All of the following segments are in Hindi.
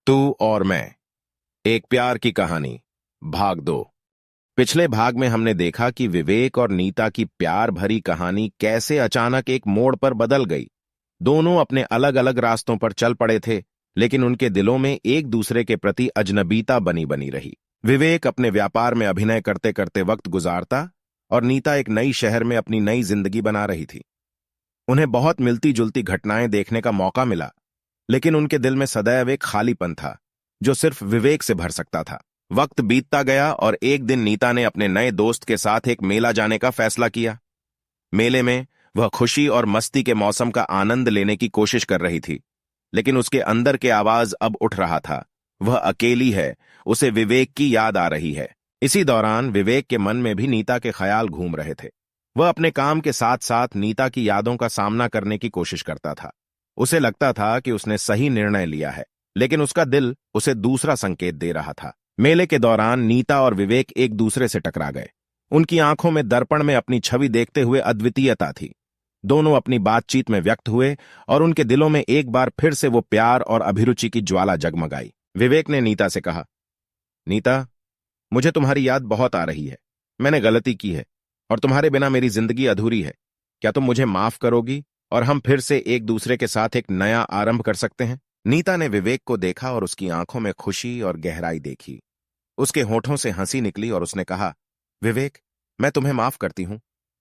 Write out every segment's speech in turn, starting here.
तू और मैं, एक प्यार की कहानी, भाग 2। पिछले भाग में हमने देखा कि विवेक और नीता की प्यार भरी कहानी कैसे अचानक एक मोड़ पर बदल गई। दोनों अपने अलग अलग रास्तों पर चल पड़े थे, लेकिन उनके दिलों में एक दूसरे के प्रति अजनबीता बनी बनी रही। विवेक अपने व्यापार में अभिनय करते करते वक्त गुजारता और नीता एक नई शहर में अपनी नई जिंदगी बना रही थी। उन्हें बहुत मिलती जुलती घटनाएं देखने का मौका मिला, लेकिन उनके दिल में सदैव एक खालीपन था जो सिर्फ विवेक से भर सकता था। वक्त बीतता गया और एक दिन नीता ने अपने नए दोस्त के साथ एक मेला जाने का फैसला किया। मेले में वह खुशी और मस्ती के मौसम का आनंद लेने की कोशिश कर रही थी, लेकिन उसके अंदर के आवाज अब उठ रहा था। वह अकेली है, उसे विवेक की याद आ रही है। इसी दौरान विवेक के मन में भी नीता के ख्याल घूम रहे थे। वह अपने काम के साथ साथ नीता की यादों का सामना करने की कोशिश करता था। उसे लगता था कि उसने सही निर्णय लिया है, लेकिन उसका दिल उसे दूसरा संकेत दे रहा था। मेले के दौरान नीता और विवेक एक दूसरे से टकरा गए। उनकी आंखों में दर्पण में अपनी छवि देखते हुए अद्वितीयता थी। दोनों अपनी बातचीत में व्यक्त हुए और उनके दिलों में एक बार फिर से वो प्यार और अभिरुचि की ज्वाला जगमगाई। विवेक ने नीता से कहा, नीता, मुझे तुम्हारी याद बहुत आ रही है। मैंने गलती की है और तुम्हारे बिना मेरी जिंदगी अधूरी है। क्या तुम मुझे माफ करोगी और हम फिर से एक दूसरे के साथ एक नया आरंभ कर सकते हैं? नीता ने विवेक को देखा और उसकी आंखों में खुशी और गहराई देखी। उसके होठों से हंसी निकली और उसने कहा, विवेक, मैं तुम्हें माफ करती हूं।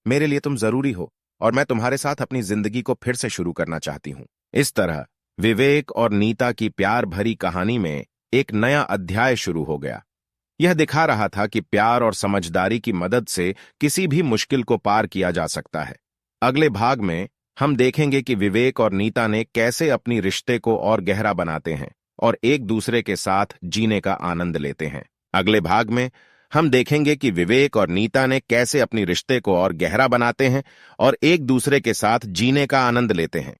मेरे लिए तुम जरूरी हो और मैं तुम्हारे साथ अपनी जिंदगी को फिर से शुरू करना चाहती हूं। इस तरह विवेक और नीता की प्यार भरी कहानी में एक नया अध्याय शुरू हो गया। यह दिखा रहा था कि प्यार और समझदारी की मदद से किसी भी मुश्किल को पार किया जा सकता है। अगले भाग में हम देखेंगे कि विवेक और नीता ने कैसे अपनी रिश्ते को और गहरा बनाते हैं और एक दूसरे के साथ जीने का आनंद लेते हैं। अगले भाग में हम देखेंगे कि विवेक और नीता ने कैसे अपनी रिश्ते को और गहरा बनाते हैं और एक दूसरे के साथ जीने का आनंद लेते हैं।